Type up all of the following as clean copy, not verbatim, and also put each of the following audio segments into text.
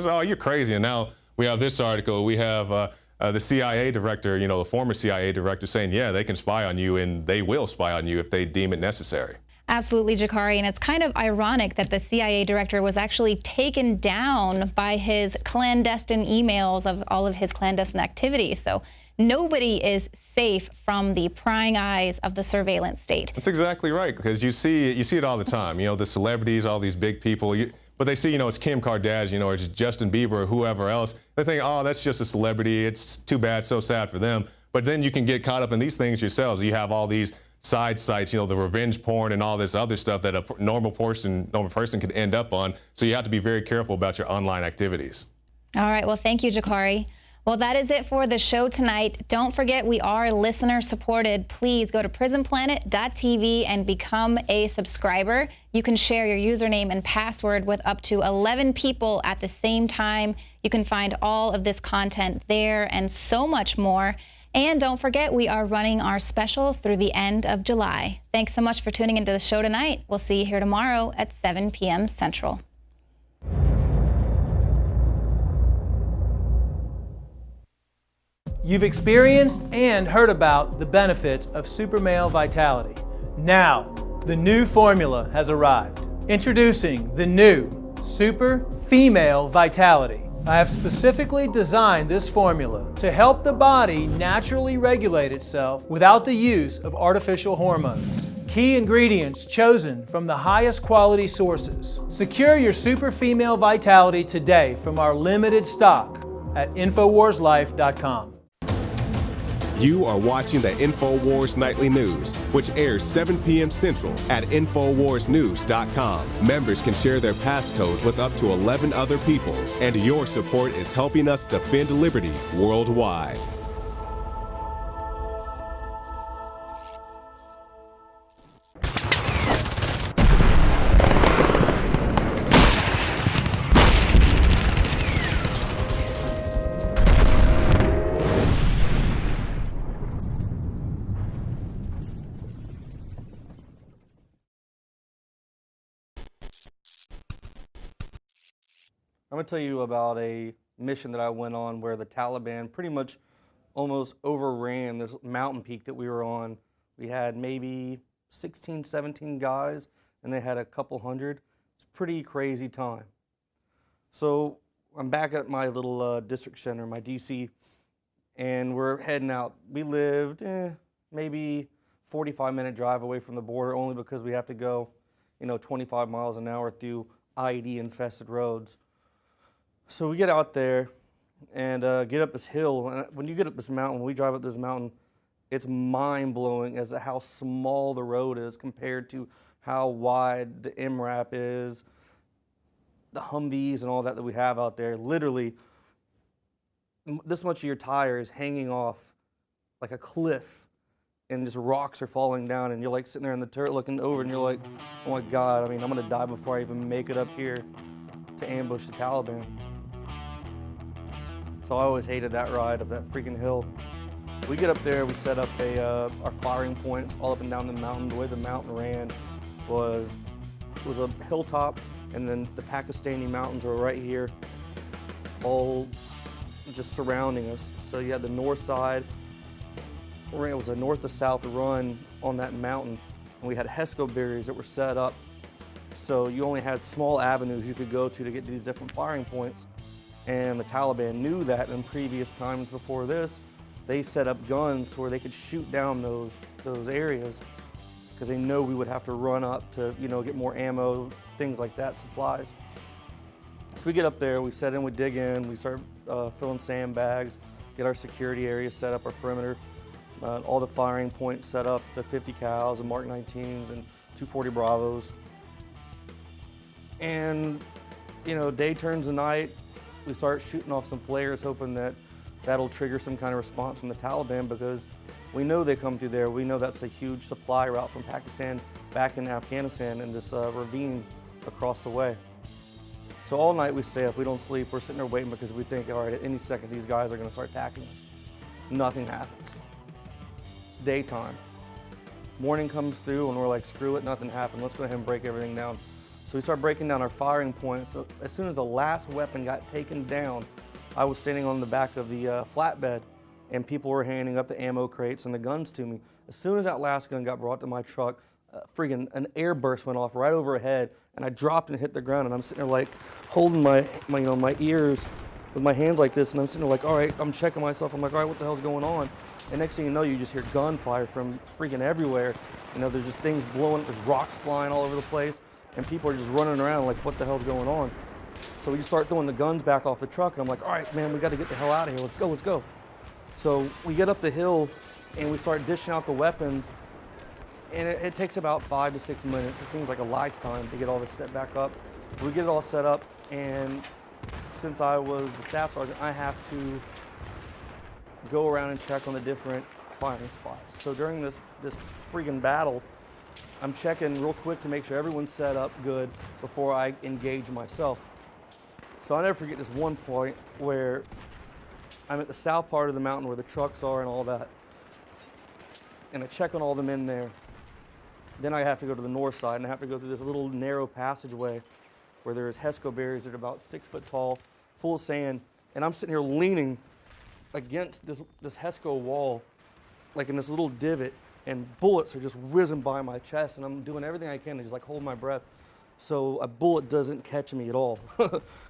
I said, oh, you're crazy. And now we have this article. We have the CIA director, the former CIA director saying, yeah, they can spy on you and they will spy on you if they deem it necessary. Absolutely, Jakari, and it's kind of ironic that the CIA director was actually taken down by his clandestine emails of all of his clandestine activities. So nobody is safe from the prying eyes of the surveillance state. That's exactly right, because you see it all the time. The celebrities, all these big people, but they see, it's Kim Kardashian, or it's Justin Bieber, or whoever else. They think, oh, that's just a celebrity. It's too bad, so sad for them. But then you can get caught up in these things yourselves. You have all these side sites, the revenge porn and all this other stuff that a normal person could end up on. So you have to be very careful about your online activities. All right. Well, thank you, Jakari. Well, that is it for the show tonight. Don't forget, we are listener supported. Please go to prisonplanet.tv and become a subscriber. You can share your username and password with up to 11 people at the same time. You can find all of this content there and so much more. And don't forget, we are running our special through the end of July. Thanks so much for tuning into the show tonight. We'll see you here tomorrow at 7 p.m. Central. You've experienced and heard about the benefits of Super Male Vitality. Now, the new formula has arrived. Introducing the new Super Female Vitality. I have specifically designed this formula to help the body naturally regulate itself without the use of artificial hormones. Key ingredients chosen from the highest quality sources. Secure your Super Female Vitality today from our limited stock at InfoWarsLife.com. You are watching the InfoWars Nightly News, which airs 7 p.m. Central at InfoWarsNews.com. Members can share their passcodes with up to 11 other people, and your support is helping us defend liberty worldwide. I'm going to tell you about a mission that I went on where the Taliban pretty much almost overran this mountain peak that we were on. We had maybe 16, 17 guys, and they had a couple hundred. It's a pretty crazy time. So I'm back at my little district center, my DC, and we're heading out. We lived maybe 45-minute drive away from the border, only because we have to go, 25 miles an hour through IED-infested roads. So we get out there and get up this hill. And when you get up this mountain, when we drive up this mountain, it's mind-blowing as to how small the road is compared to how wide the MRAP is, the Humvees and all that we have out there. Literally, this much of your tire is hanging off like a cliff, and just rocks are falling down, and you're like sitting there in the turret looking over, and you're like, oh my God, I'm gonna die before I even make it up here to ambush the Taliban. So I always hated that ride up that freaking hill. We get up there, we set up our firing points all up and down the mountain. The way the mountain ran was a hilltop, and then the Pakistani mountains were right here, all just surrounding us. So you had the north side, it was a north to south run on that mountain, and we had HESCO barriers that were set up. So you only had small avenues you could go to get to these different firing points. And the Taliban knew that in previous times before this. They set up guns where they could shoot down those areas, because they know we would have to run up to get more ammo, things like that, supplies. So we get up there, we set in, we dig in, we start filling sandbags, get our security area set up, our perimeter, all the firing points set up, the 50 cals and Mark 19s and 240 Bravos. And day turns to night. We start shooting off some flares, hoping that that'll trigger some kind of response from the Taliban, because we know they come through there. We know that's a huge supply route from Pakistan back in Afghanistan in this ravine across the way. So all night we stay up, we don't sleep, we're sitting there waiting, because we think, all right, at any second these guys are gonna start attacking us. Nothing happens. It's daytime. Morning comes through and we're like, screw it, nothing happened. Let's go ahead and break everything down. So we started breaking down our firing points. So as soon as the last weapon got taken down, I was sitting on the back of the flatbed, and people were handing up the ammo crates and the guns to me. As soon as that last gun got brought to my truck, friggin' an air burst went off right overhead, and I dropped and hit the ground, and I'm sitting there like holding my ears with my hands like this, and I'm sitting there like, all right, I'm checking myself. I'm like, all right, what the hell's going on? And next thing you know, you just hear gunfire from freaking everywhere. You know, there's just things blowing, there's rocks flying all over the place, and people are just running around like, what the hell's going on? So we just start throwing the guns back off the truck, and I'm like, all right, man, we got to get the hell out of here. Let's go, let's go. So we get up the hill, and we start dishing out the weapons, and it takes about 5 to 6 minutes. It seems like a lifetime to get all this set back up. We get it all set up, and since I was the staff sergeant, I have to go around and check on the different firing spots. So during this freaking battle, I'm checking real quick to make sure everyone's set up good before I engage myself. So I'll never forget this one point where I'm at the south part of the mountain where the trucks are and all that, and I check on all the men there. Then I have to go to the north side, and I have to go through this little narrow passageway where there's HESCO barriers that are about 6 foot tall, full of sand, and I'm sitting here leaning against this HESCO wall, like in this little divot, and bullets are just whizzing by my chest, and I'm doing everything I can to just like hold my breath so a bullet doesn't catch me at all.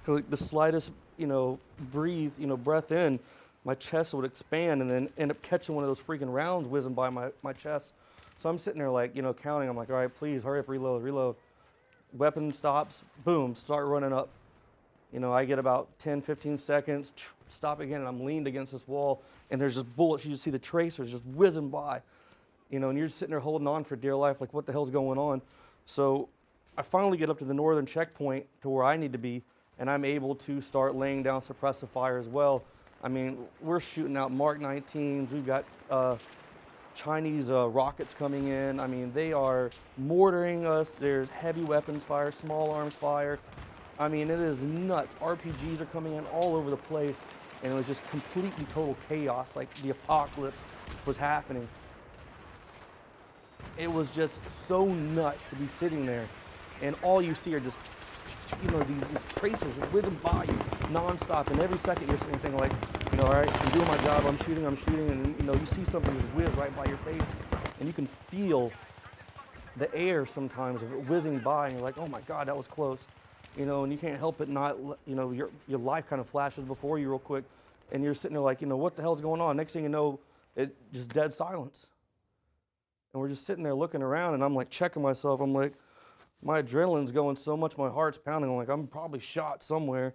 Like the slightest, breath in, my chest would expand and then end up catching one of those freaking rounds whizzing by my chest. So I'm sitting there like, counting. I'm like, all right, please hurry up, reload, reload. Weapon stops, boom, start running up. I get about 10, 15 seconds, stop again, and I'm leaned against this wall, and there's just bullets. You just see the tracers just whizzing by, and you're just sitting there holding on for dear life, like, what the hell's going on? So I finally get up to the northern checkpoint to where I need to be, and I'm able to start laying down suppressive fire as well. I mean, we're shooting out Mark 19s. We've got Chinese rockets coming in. I mean, they are mortaring us. There's heavy weapons fire, small arms fire. I mean, it is nuts. RPGs are coming in all over the place, and it was just complete and total chaos, like the apocalypse was happening. It was just so nuts to be sitting there, and all you see are just, these tracers just whizzing by you nonstop, and every second you're sitting thinking like, all right, I'm doing my job, I'm shooting, and you see something just whiz right by your face, and you can feel the air sometimes of it whizzing by, and you're like, oh my God, that was close. And you can't help it not, your life kind of flashes before you real quick, and you're sitting there like, what the hell's going on? Next thing you know, it just dead silence. And we're just sitting there looking around, and I'm like checking myself. I'm like, my adrenaline's going so much, my heart's pounding. I'm like, I'm probably shot somewhere.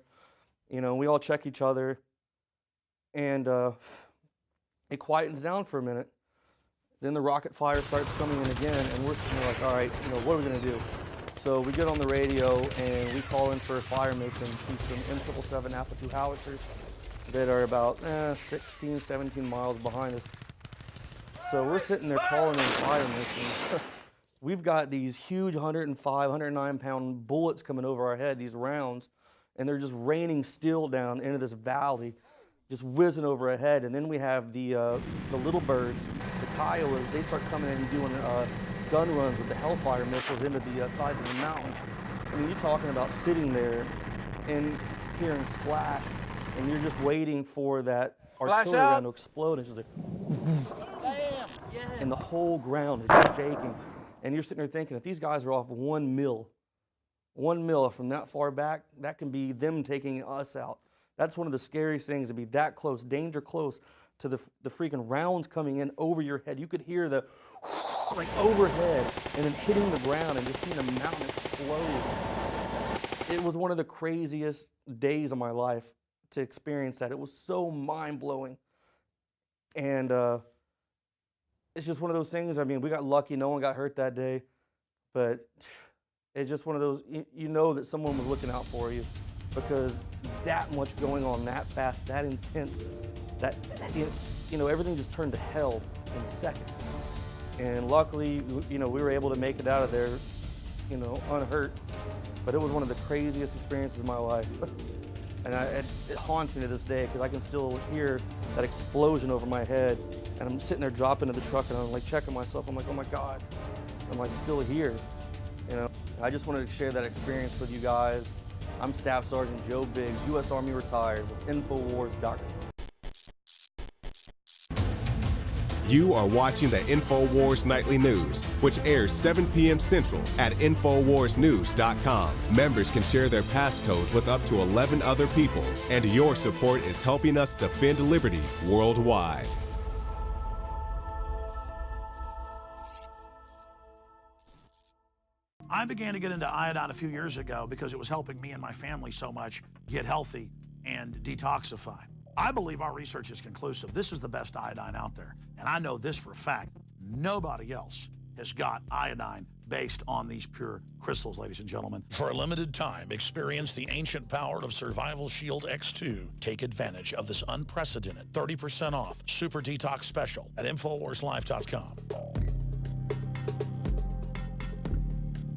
We all check each other, and it quietens down for a minute. Then the rocket fire starts coming in again, and we're sitting there like, all right, what are we gonna do? So we get on the radio and we call in for a fire mission to some M777 Alpha 2 howitzers that are about 16, 17 miles behind us. So we're sitting there calling in fire missions. We've got these huge 105, 109-pound bullets coming over our head, these rounds, and they're just raining steel down into this valley, just whizzing over our head. And then we have the little birds, the Kiowas, they start coming in and doing gun runs with the Hellfire missiles into the sides of the mountain. I mean, you're talking about sitting there and hearing splash, and you're just waiting for that artillery round to explode. And it's just like, and the whole ground is just shaking. And you're sitting there thinking, if these guys are off 1 mil from that far back, that can be them taking us out. That's one of the scariest things, to be that close, danger close to the freaking rounds coming in over your head. You could hear the like overhead and then hitting the ground and just seeing the mountain explode. It was one of the craziest days of my life to experience that. It was so mind-blowing. And it's just one of those things. I mean, we got lucky. No one got hurt that day. But it's just one of those, you know that someone was looking out for you, because that much going on that fast, that intense, that, everything just turned to hell in seconds. And luckily, we were able to make it out of there, unhurt. But it was one of the craziest experiences of my life. And it haunts me to this day, because I can still hear that explosion over my head. And I'm sitting there dropping into the truck, and I'm like checking myself. I'm like, oh my God, am I still here? I just wanted to share that experience with you guys. I'm Staff Sergeant Joe Biggs, U.S. Army retired with INFOWARS.com. You are watching the INFOWARS Nightly News, which airs 7 p.m. Central at INFOWARSnews.com. Members can share their passcodes with up to 11 other people, and your support is helping us defend liberty worldwide. I began to get into iodine a few years ago because it was helping me and my family so much get healthy and detoxify. I believe our research is conclusive. This is the best iodine out there. And I know this for a fact. Nobody else has got iodine based on these pure crystals, ladies and gentlemen. For a limited time, experience the ancient power of Survival Shield X2. Take advantage of this unprecedented 30% off Super Detox Special at InfoWarsLife.com.